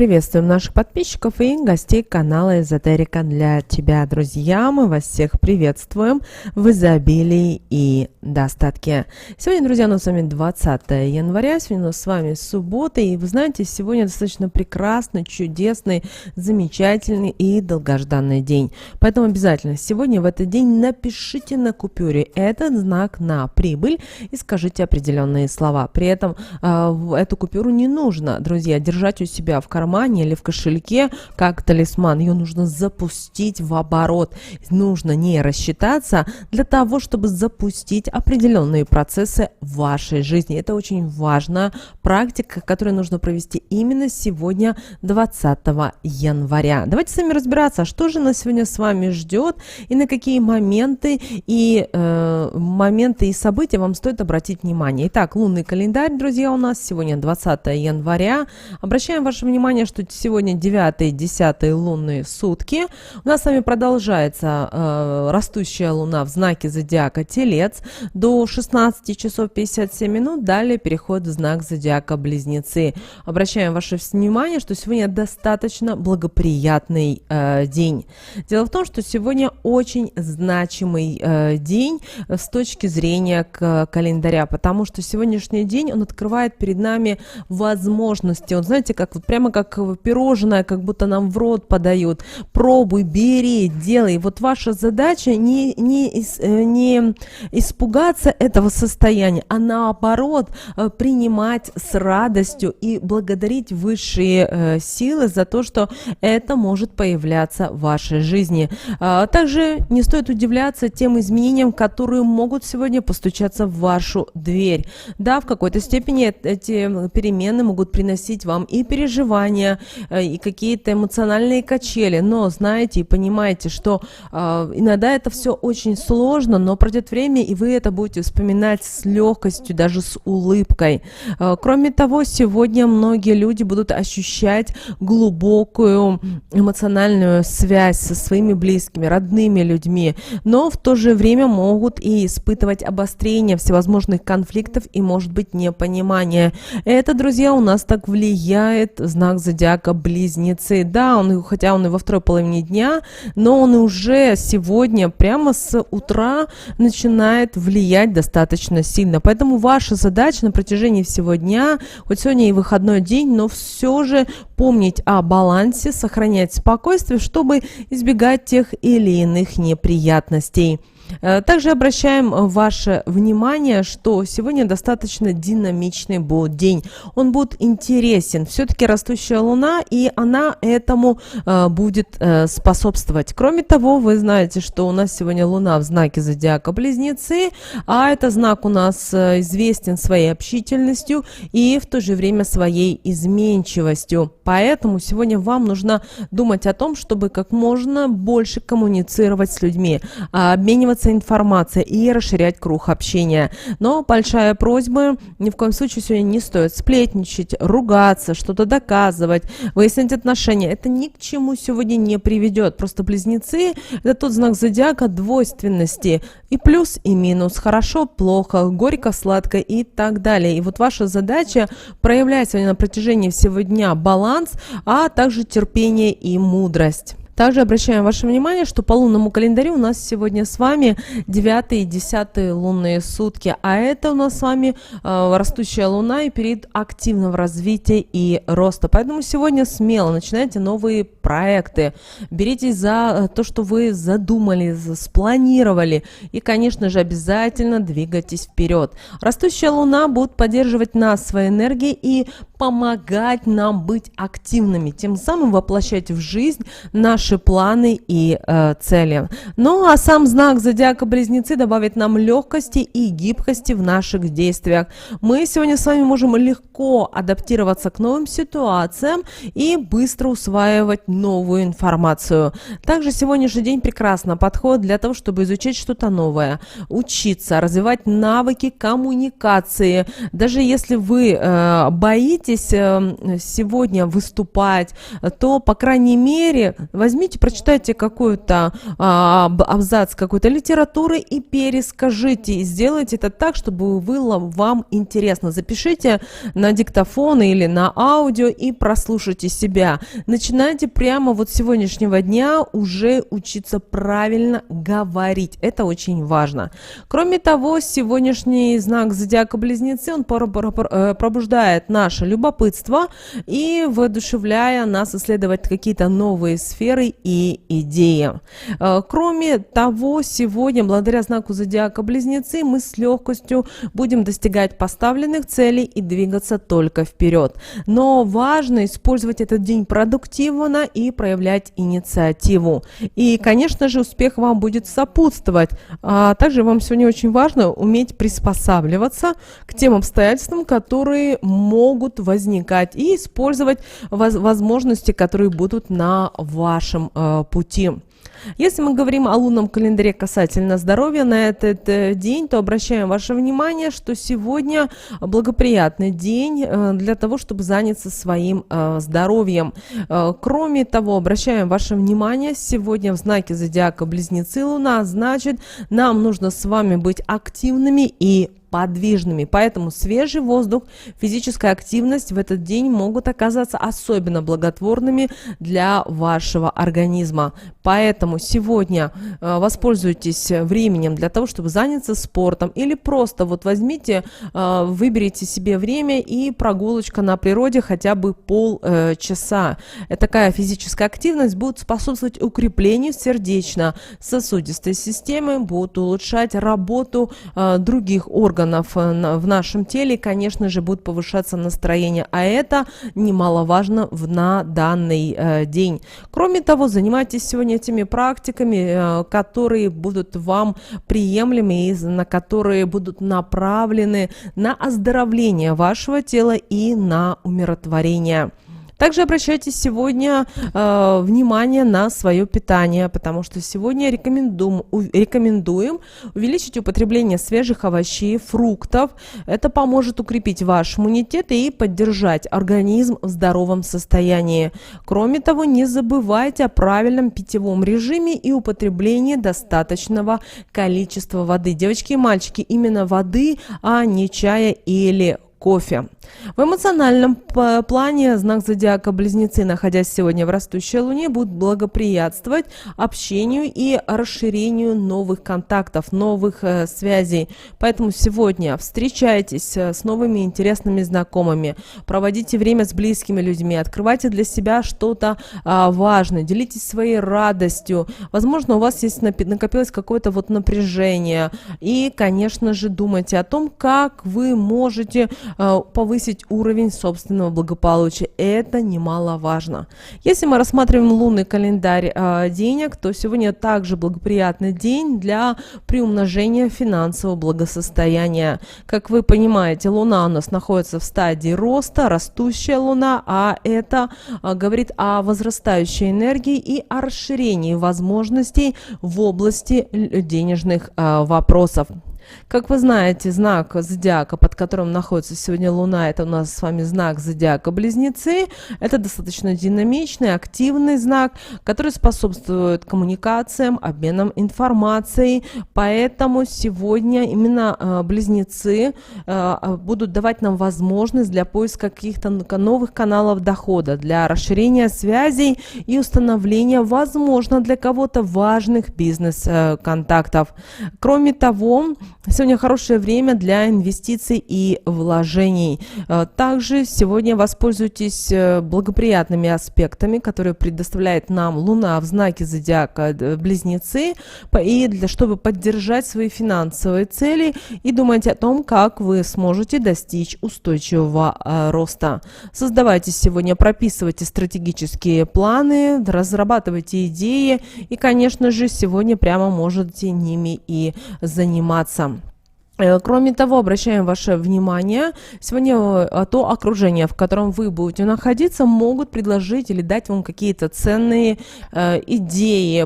Приветствуем наших подписчиков и гостей канала Эзотерика для тебя, друзья. Мы вас всех приветствуем в изобилии и достатке. Сегодня, друзья, у нас с вами 20 января, сегодня у нас с вами суббота, и вы знаете, сегодня достаточно прекрасный, чудесный, замечательный и долгожданный день. Поэтому обязательно сегодня в этот день напишите на купюре этот знак на прибыль и скажите определенные слова. При этом эту купюру не нужно, друзья, держать у себя в кармане или в кошельке как талисман. Ее нужно запустить в оборот. Нужно не рассчитаться для того, чтобы запустить определенные процессы в вашей жизни. Это очень важная практика, которую нужно провести именно сегодня, 20 января. Давайте с вами разбираться, что же нас сегодня с вами ждет и на какие моменты и события вам стоит обратить внимание. Итак, лунный календарь, друзья, у нас сегодня 20 января. Обращаем ваше внимание, что сегодня 9 и 10 лунные сутки. У нас с вами продолжается растущая луна в знаке зодиака Телец до 16 часов 57 минут. Далее переход в знак зодиака Близнецы. Обращаем ваше внимание, что сегодня достаточно благоприятный день. Дело в том, что сегодня очень значимый день с точки зрения календаря, потому что сегодняшний день, он открывает перед нами возможности. Он, знаете, как вот прямо как пирожное, как будто нам в рот подают. Пробуй, бери, делай. Вот ваша задача не испугаться этого состояния, а наоборот принимать с радостью и благодарить высшие силы за то, что это может появляться в вашей жизни. Также не стоит удивляться тем изменениям, которые могут сегодня постучаться в вашу дверь. Да, в какой-то степени эти перемены могут приносить вам и переживания, и какие-то эмоциональные качели, но знаете и понимаете, что иногда это все очень сложно, но пройдет время, и вы это будете вспоминать с легкостью, даже с улыбкой. Кроме того, сегодня многие люди будут ощущать глубокую эмоциональную связь со своими близкими, родными людьми, но в то же время могут и испытывать обострение всевозможных конфликтов и, может быть, непонимание. Это, друзья, у нас так влияет знак зодиака Близнецы. Да, хотя он и во второй половине дня, но он уже сегодня прямо с утра начинает влиять достаточно сильно. Поэтому ваша задача на протяжении всего дня, хоть сегодня и выходной день, но все же помнить о балансе, сохранять спокойствие, чтобы избегать тех или иных неприятностей. Также обращаем ваше внимание, что сегодня достаточно динамичный будет день. Он будет интересен. Все-таки растущая луна, и она этому будет способствовать. Кроме того, вы знаете, что у нас сегодня луна в знаке зодиака Близнецы, а этот знак у нас известен своей общительностью и в то же время своей изменчивостью. Поэтому сегодня вам нужно думать о том, чтобы как можно больше коммуницировать с людьми, обмениваться информацией и расширять круг общения. Но большая просьба, ни в коем случае сегодня не стоит сплетничать, ругаться, что-то доказывать, выяснять отношения. Это ни к чему сегодня не приведет. Просто Близнецы – это тот знак зодиака двойственности. И плюс, и минус. Хорошо, плохо, горько, сладко и так далее. И вот ваша задача проявлять сегодня на протяжении всего дня баланс, а также терпение и мудрость. Также обращаем ваше внимание, что по лунному календарю у нас сегодня с вами 9 и 10 лунные сутки, а это у нас с вами растущая луна и период активного развития и роста. Поэтому сегодня смело начинайте новые проекты, беритесь за то, что вы задумали, спланировали, и, конечно же, обязательно двигайтесь вперед. Растущая луна будет поддерживать нас своей энергией и помогать нам быть активными, тем самым воплощать в жизнь наши планы и цели. Ну а сам знак зодиака Близнецы добавит нам легкости и гибкости в наших действиях. Мы сегодня с вами можем легко адаптироваться к новым ситуациям и быстро усваивать новую информацию. Также сегодняшний день прекрасно подходит для того, чтобы изучать что-то новое, учиться, развивать навыки коммуникации. Даже если вы боитесь собираетесь сегодня выступать, то, по крайней мере, возьмите, прочитайте какой-то абзац какой-то литературы и перескажите. И сделайте это так, чтобы было вам интересно. Запишите на диктофон или на аудио и прослушайте себя. Начинайте прямо вот с сегодняшнего дня уже учиться правильно говорить. Это очень важно. Кроме того, сегодняшний знак зодиака Близнецы, он пробуждает наше любопытство и воодушевляя нас исследовать какие-то новые сферы и идеи. Кроме того, сегодня, благодаря знаку зодиака Близнецы, мы с легкостью будем достигать поставленных целей и двигаться только вперед. Но важно использовать этот день продуктивно и проявлять инициативу. И, конечно же, успех вам будет сопутствовать. А также вам сегодня очень важно уметь приспосабливаться к тем обстоятельствам, которые могут возникать, и использовать возможности, которые будут на вашем пути. Если мы говорим о лунном календаре касательно здоровья на этот день, то обращаем ваше внимание, что сегодня благоприятный день для того, чтобы заняться своим здоровьем. Кроме того, обращаем ваше внимание, сегодня в знаке зодиака Близнецы Луна, значит, нам нужно с вами быть активными и подвижными. Поэтому свежий воздух, физическая активность в этот день могут оказаться особенно благотворными для вашего организма. Поэтому сегодня воспользуйтесь временем для того, чтобы заняться спортом, или просто вот возьмите, выберите себе время и прогулочка на природе хотя бы полчаса. Такая физическая активность будет способствовать укреплению сердечно-сосудистой системы, будет улучшать работу других органов в нашем теле, конечно же, будет повышаться настроение, а это немаловажно на данный день. Кроме того, занимайтесь сегодня теми практиками, которые будут вам приемлемы и на которые будут направлены на оздоровление вашего тела и на умиротворение. Также обращайте сегодня внимание на свое питание, потому что сегодня рекомендуем увеличить употребление свежих овощей, фруктов. Это поможет укрепить ваш иммунитет и поддержать организм в здоровом состоянии. Кроме того, не забывайте о правильном питьевом режиме и употреблении достаточного количества воды. Девочки и мальчики, именно воды, а не чая или кофе. В эмоциональном плане знак зодиака Близнецы, находясь сегодня в растущей луне, будет благоприятствовать общению и расширению новых контактов, новых связей. Поэтому сегодня встречайтесь с новыми интересными знакомыми, проводите время с близкими людьми, открывайте для себя что-то важное, делитесь своей радостью. Возможно, у вас есть накопилось какое-то вот напряжение. И, конечно же, думайте о том, как вы можете повысить уровень собственного благополучия. Это немаловажно. Если мы рассматриваем лунный календарь денег, то сегодня также благоприятный день для приумножения финансового благосостояния. Как вы понимаете, Луна у нас находится в стадии роста, растущая Луна, а это говорит о возрастающей энергии и о расширении возможностей в области денежных вопросов. Как вы знаете, знак зодиака, под которым находится сегодня Луна, это у нас с вами знак зодиака Близнецы. Это достаточно динамичный, активный знак, который способствует коммуникациям, обменам информацией. Поэтому сегодня именно Близнецы будут давать нам возможность для поиска каких-то новых каналов дохода, для расширения связей и установления, возможно, для кого-то важных бизнес-контактов. Кроме того, сегодня хорошее время для инвестиций и вложений. Также сегодня воспользуйтесь благоприятными аспектами, которые предоставляет нам Луна в знаке зодиака Близнецы, чтобы поддержать свои финансовые цели, и думайте о том, как вы сможете достичь устойчивого роста. Создавайте сегодня, прописывайте стратегические планы, разрабатывайте идеи и, конечно же, сегодня прямо можете ними и заниматься. Кроме того, обращаем ваше внимание, сегодня то окружение, в котором вы будете находиться, могут предложить или дать вам какие-то ценные идеи,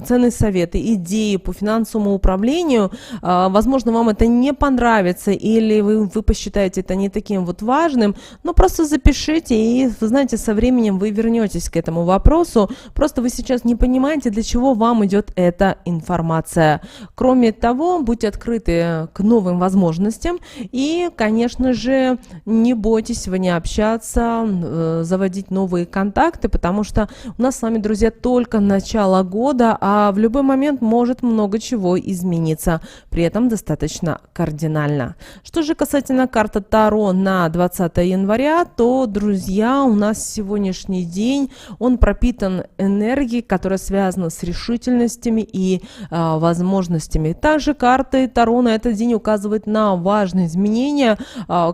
ценные советы, идеи по финансовому управлению. Возможно, вам это не понравится или вы посчитаете это не таким вот важным, но просто запишите, и, вы знаете, со временем вы вернетесь к этому вопросу. Просто вы сейчас не понимаете, для чего вам идет эта информация. Кроме того, будьте открыты к новым возможностям и, конечно же, не бойтесь сегодня общаться, заводить новые контакты, потому что у нас с вами, друзья, только начало года, а в любой момент может много чего измениться, при этом достаточно кардинально. Что же касательно карты Таро на 20 января, то, друзья, у нас сегодняшний день, он пропитан энергией, которая связана с решительностями и возможностями. Также карты Таро на этот день указывает на важные изменения,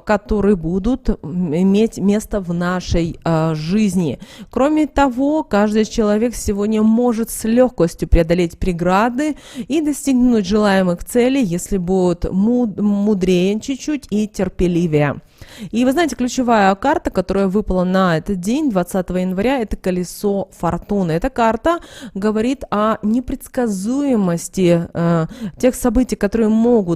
которые будут иметь место в нашей жизни. Кроме того, каждый человек сегодня может с легкостью преодолеть преграды и достигнуть желаемых целей, если будет мудрее чуть-чуть и терпеливее. И вы знаете, ключевая карта, которая выпала на этот день, 20 января, это колесо фортуны. Эта карта говорит о непредсказуемости тех событий, которые могут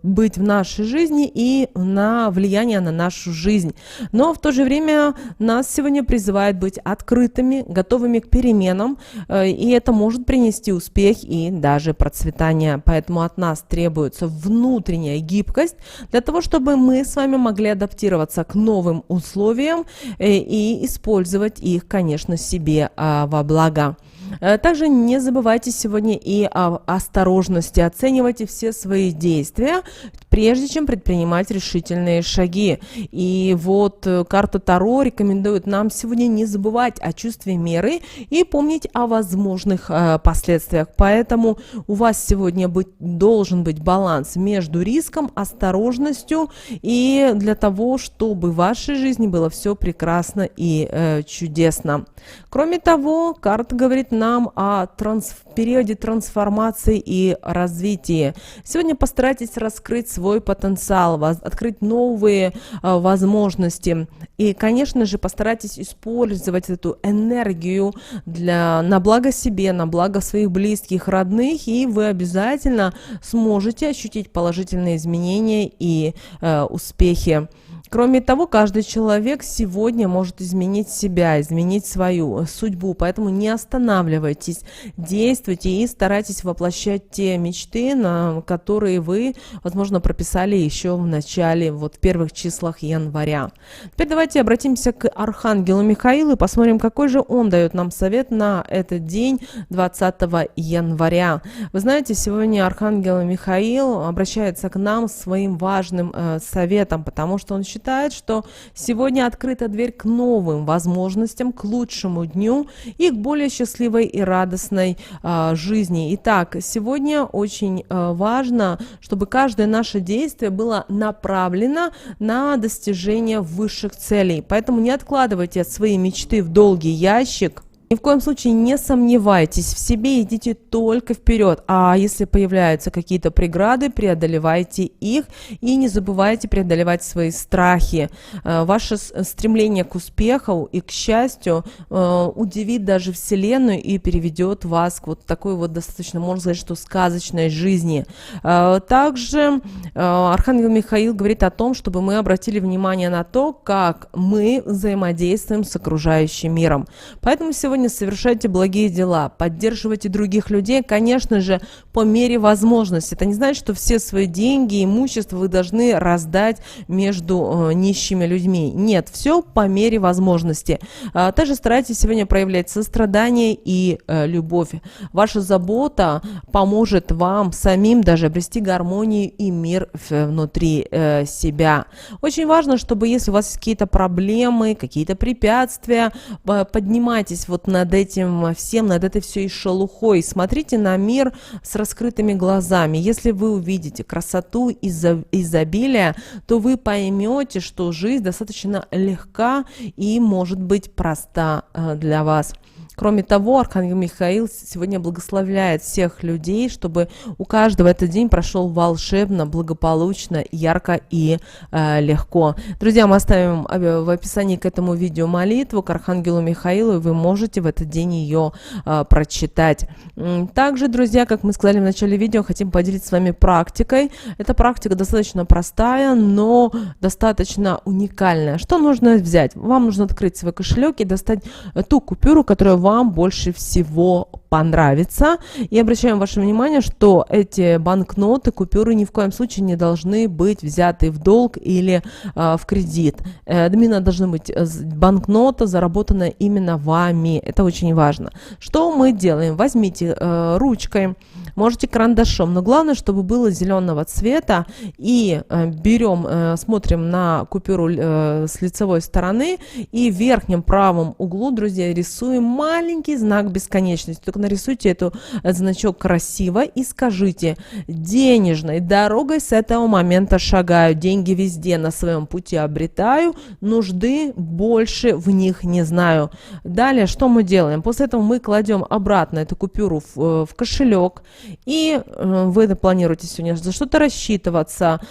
быть в нашей жизни и на влияние на нашу жизнь. Но в то же время нас сегодня призывает быть открытыми, готовыми к переменам, и это может принести успех и даже процветание. Поэтому от нас требуется внутренняя гибкость для того, чтобы мы с вами могли адаптироваться к новым условиям и использовать их, конечно, себе во благо. Также не забывайте сегодня и о осторожности. Оценивайте все свои действия, прежде чем предпринимать решительные шаги. И вот карта Таро рекомендует нам сегодня не забывать о чувстве меры и помнить о возможных последствиях. Поэтому у вас сегодня должен быть баланс между риском, осторожностью и для того, чтобы в вашей жизни было все прекрасно и чудесно. Кроме того, карта говорит нам о периоде трансформации и развития. Сегодня постарайтесь раскрыть свой потенциал, открыть новые возможности. И, конечно же, постарайтесь использовать эту энергию на благо себе, на благо своих близких, родных, и вы обязательно сможете ощутить положительные изменения и успехи. Кроме того, каждый человек сегодня может изменить себя, изменить свою судьбу, поэтому не останавливайтесь, действуйте и старайтесь воплощать те мечты, на которые вы, возможно, прописали еще в начале, в первых числах января. Теперь давайте обратимся к Архангелу Михаилу и посмотрим, какой же он дает нам совет на этот день, 20 января. Вы знаете, сегодня Архангел Михаил обращается к нам своим важным советом, потому что он считает, что сегодня открыта дверь к новым возможностям, к лучшему дню и к более счастливой и радостной жизни. Итак, сегодня очень важно, чтобы каждое наше действие было направлено на достижение высших целей. Поэтому не откладывайте свои мечты в долгий ящик. Ни в коем случае не сомневайтесь в себе, идите только вперед. А если появляются какие-то преграды, преодолевайте их и не забывайте преодолевать свои страхи. Ваше стремление к успеху и к счастью удивит даже Вселенную и переведет вас к вот такой вот достаточно, можно сказать, что сказочной жизни. Также Архангел Михаил говорит о том, чтобы мы обратили внимание на то, как мы взаимодействуем с окружающим миром. Поэтому сегодня совершайте благие дела, поддерживайте других людей, конечно же, по мере возможности. Это не значит, что все свои деньги, имущество вы должны раздать между нищими людьми. Нет, все по мере возможности. Также старайтесь сегодня проявлять сострадание и любовь. Ваша забота поможет вам самим даже обрести гармонию и мир внутри себя. Очень важно, чтобы если у вас есть какие-то проблемы, какие-то препятствия, поднимайтесь вот над этим всем, над этой всей шелухой. Смотрите на мир с раскрытыми глазами. Если вы увидите красоту изобилия, то вы поймете, что жизнь достаточно легка и может быть проста для вас. Кроме того, Архангел Михаил сегодня благословляет всех людей, чтобы у каждого этот день прошел волшебно, благополучно, ярко и легко. Друзья, мы оставим в описании к этому видео молитву к Архангелу Михаилу, и вы можете в этот день ее прочитать. Также, друзья, как мы сказали в начале видео, хотим поделиться с вами практикой. Эта практика достаточно простая, но достаточно уникальная. Что нужно взять? Вам нужно открыть свой кошелек и достать ту купюру, которая вам больше всего понравится. И обращаем ваше внимание, что эти банкноты, купюры ни в коем случае не должны быть взяты в долг или в кредит. Именно должна быть банкнота, заработанная именно вами. Это очень важно. Что мы делаем? Возьмите ручкой, можете карандашом, но главное, чтобы было зеленого цвета. И берем, смотрим на купюру с лицевой стороны и в верхнем правом углу, друзья, рисуем маленький знак бесконечности. Только нарисуйте эту значок красиво и скажите: денежной дорогой с этого момента шагаю, деньги везде на своем пути обретаю, нужды больше в них не знаю. Далее, что мы делаем? После этого мы кладем обратно эту купюру в кошелек, и вы планируете сегодня за что-то рассчитываться,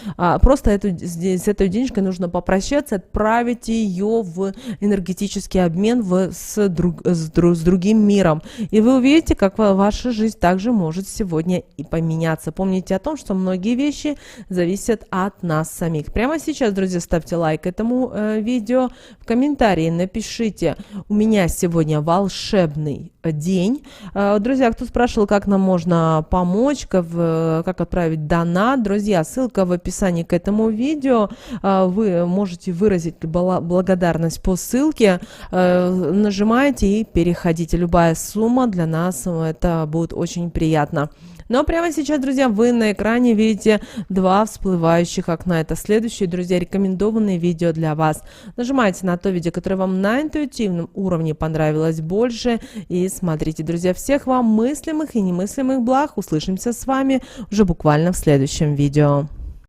просто с этой денежкой нужно попрощаться, отправить ее в энергетический обмен с другим миром. И вы увидите, как ваша жизнь также может сегодня и поменяться. Помните о том, что многие вещи зависят от нас самих. Прямо сейчас, друзья, ставьте лайк этому видео. В комментарии напишите: у меня сегодня волшебный день. Друзья, кто спрашивал, как нам можно помочь, как отправить донат, друзья, ссылка в описании к этому видео. Вы можете выразить благодарность по ссылке, нажимаете и переходите. Любая сумма для нас, это будет очень приятно. Но прямо сейчас, друзья, вы на экране видите два всплывающих окна. Это следующие, друзья, рекомендованные видео для вас. Нажимайте на то видео, которое вам на интуитивном уровне понравилось больше, и смотрите, друзья. Всех вам мыслимых и немыслимых благ. Услышимся с вами уже буквально в следующем видео.